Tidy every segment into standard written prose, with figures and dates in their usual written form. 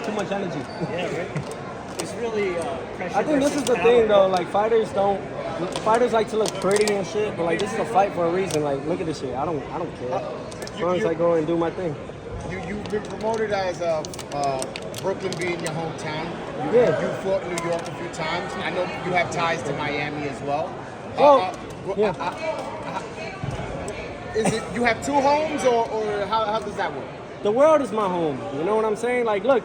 too much energy. Yeah, right. It's really pressure. I think this is the thing though. Like fighters like to look pretty and shit, but like this is a fight for a reason. Like look at this shit. I don't care. As long as I go and do my thing. You've been promoted as Brooklyn being your hometown. You fought in New York a few times. I know you have ties to Miami as well. Is it you have two homes or how does that work? The world is my home. You know what I'm saying? Like, look,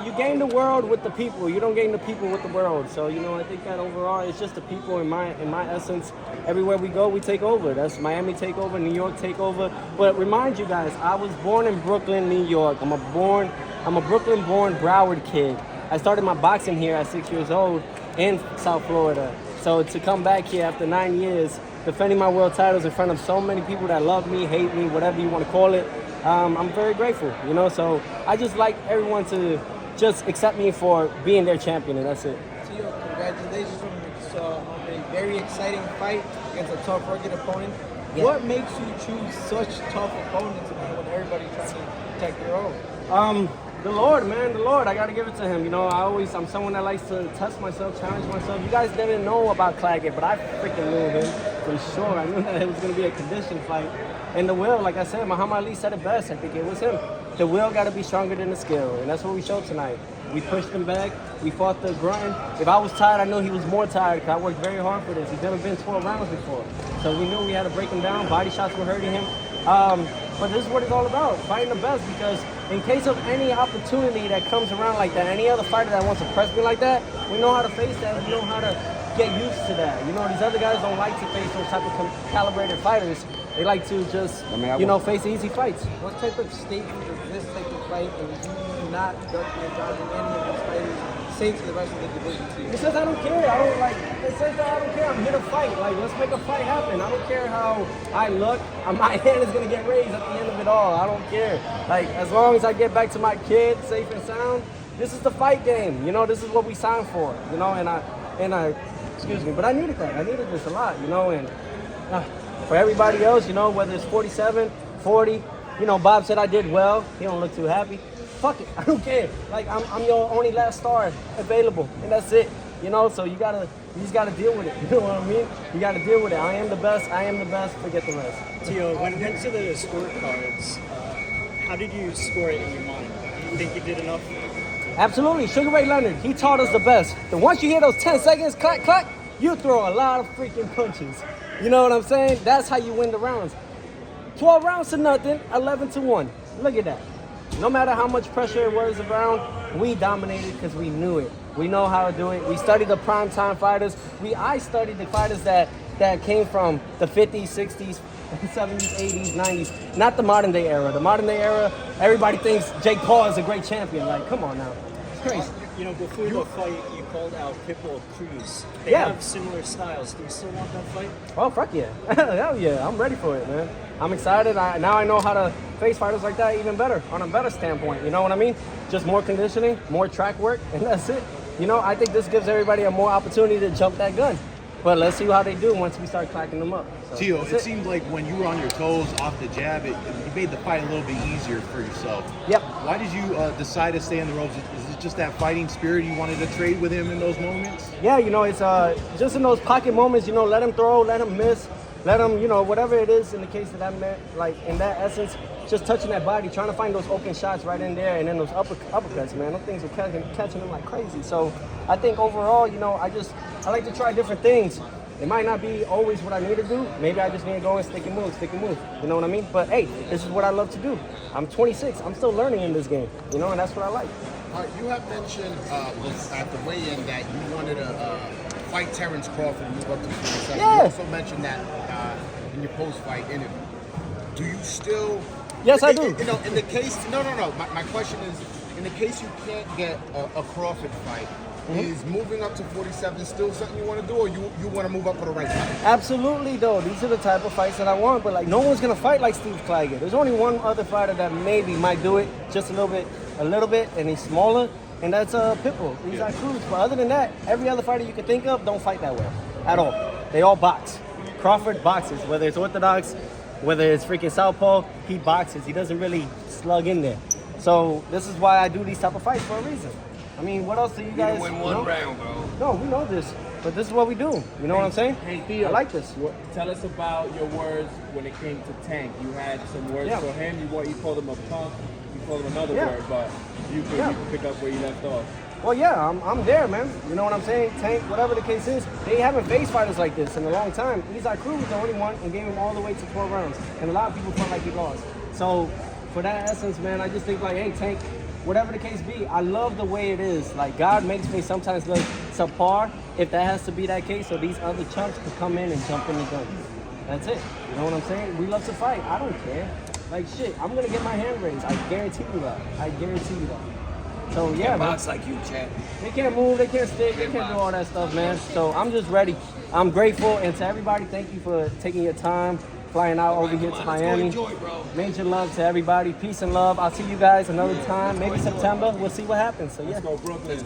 you gain the world with the people. You don't gain the people with the world. So, you know, I think that overall it's just the people in my essence. Everywhere we go, we take over. That's Miami take over, New York take over. But remind you guys, I was born in Brooklyn, New York. I'm a Brooklyn-born Broward kid. I started my boxing here at 6 years old in South Florida. So to come back here after 9 years, defending my world titles in front of so many people that love me, hate me, whatever you want to call it, I'm very grateful, you know. So I just like everyone to just accept me for being their champion, and that's it. Tio, congratulations on a very exciting fight against a tough, rugged opponent. Yeah. What makes you choose such tough opponents when everybody's trying to protect their own? The Lord, man, the Lord. I got to give it to him. You know, I'm someone that likes to test myself, challenge myself. You guys didn't know about Claggett, but I freaking knew him for sure. I knew that it was going to be a condition fight. And the will, like I said, Muhammad Ali said it best. I think it was him. The will got to be stronger than the skill, and that's what we showed tonight. We pushed him back. We fought the grunting. If I was tired, I knew he was more tired because I worked very hard for this. He's never been 12 rounds before. So we knew we had to break him down. Body shots were hurting him. But this is what it's all about, fighting the best, because in case of any opportunity that comes around like that, any other fighter that wants to press me like that, we know how to face that. We know how to get used to that. You know, these other guys don't like to face those type of calibrated fighters. They like to just, face easy fights. What type of statement does this type of fight, and you do not duck your dodge in any of these fighters, say to the rest of the division team? It says I don't care. It says that I don't care. I'm here to fight. Like, let's make a fight happen. I don't care how I look. My hand is gonna get raised at the end of it all. I don't care. Like, as long as I get back to my kids safe and sound, this is the fight game. You know, this is what we signed for. You know, and I, excuse me, but I needed that. I needed this a lot. You know, and for everybody else, you know, whether it's 47, 40, you know, Bob said I did well. He don't look too happy. Fuck it, I don't care. Like, I'm your only last star available, and that's it. You know, so you just gotta deal with it. You know what I mean? You gotta deal with it. I am the best, forget the rest. Tio, when it went to the scorecards, how did you score it in your mind? Do you think you did enough? Absolutely, Sugar Ray Leonard, he taught us the best. And once you hear those 10 seconds, clack, clack, you throw a lot of freaking punches. You know what I'm saying? That's how you win the rounds. 12 rounds to nothing, 11 to 1. Look at that. No matter how much pressure it was around, we dominated because we knew it. We know how to do it. We studied the primetime fighters. I studied the fighters that came from the 50s, 60s, 70s, 80s, 90s. Not the modern day era. The modern day era, everybody thinks Jake Paul is a great champion. Like, come on now. It's crazy. You know, before the fight, you called out Pitbull Cruz. They have similar styles. Do you still want that fight? Oh, fuck yeah. Hell yeah. I'm ready for it, man. I'm excited. Now I know how to face fighters like that even better, on a better standpoint. You know what I mean? Just more conditioning, more track work, and that's it. You know, I think this gives everybody a more opportunity to jump that gun. But let's see how they do once we start clacking them up. So, Tio, it seemed like when you were on your toes off the jab, you made the fight a little bit easier for yourself. Yep. Why did you decide to stay on the ropes? Is it just that fighting spirit you wanted to trade with him in those moments? Yeah, you know, it's just in those pocket moments, you know, let him throw, let him miss, let him, you know, whatever it is in the case that I meant, like in that essence, just touching that body, trying to find those open shots right in there, and then those uppercuts, man. Those things were catching him like crazy. So I think overall, you know, I like to try different things. It might not be always what I need to do. Maybe I just need to go and stick and move. You know what I mean? But hey, this is what I love to do. I'm 26. I'm still learning in this game, you know, and that's what I like. You have mentioned at the weigh-in that you wanted to fight Terrence Crawford and move up to 47. Yeah. You also mentioned that in your post-fight interview. Do you still... Yes, I do. You know, in the case... No. My question is, in the case you can't get a Crawford fight, is moving up to 47 still something you want to do, or you want to move up for the right time? Absolutely, though. These are the type of fights that I want, but like no one's gonna fight like Steve Claggett. There's only one other fighter that maybe might do it just a little bit, and he's smaller, and that's Pitbull. He's not Cruz. But other than that, every other fighter you can think of don't fight that way at all. They all box. Crawford boxes, whether it's orthodox, whether it's freaking southpaw, he boxes. He doesn't really slug in there. So this is why I do these type of fights for a reason. I mean, what else do you guys? win you one know? round, bro. No, we know this, but this is what we do. You know what I'm saying? Hey Theo, I like this. Tell us about your words when it came to Tank. You had some words Yeah. for him. You called him a punk. You called him another Yeah. word, but you could pick up where you left off. Well, yeah, I'm there, man. You know what I'm saying? Tank, whatever the case is, they haven't faced fighters like this in a long time. Izai Cruz was the only one and gave him all the way to 12 rounds. And a lot of people felt like he lost. So, for that essence, man, I just think like, hey, Tank, whatever the case be, I love the way it is. Like, God makes me sometimes look subpar if that has to be that case, so these other chumps can come in and jump in the gun. That's it. You know what I'm saying? We love to fight. I don't care. Like, shit, I'm going to get my hand raised. I guarantee you that. I guarantee you that. So yeah, man. Box like you, champ. They can't move, they can't stick, they can't do all that stuff, man. So I'm just ready. I'm grateful, and to everybody, thank you for taking your time, flying out over here to Miami. Enjoy, bro. Major love to everybody. Peace and love. I'll see you guys another time, maybe September. We'll see what happens. So yeah. Let's go, Brooklyn.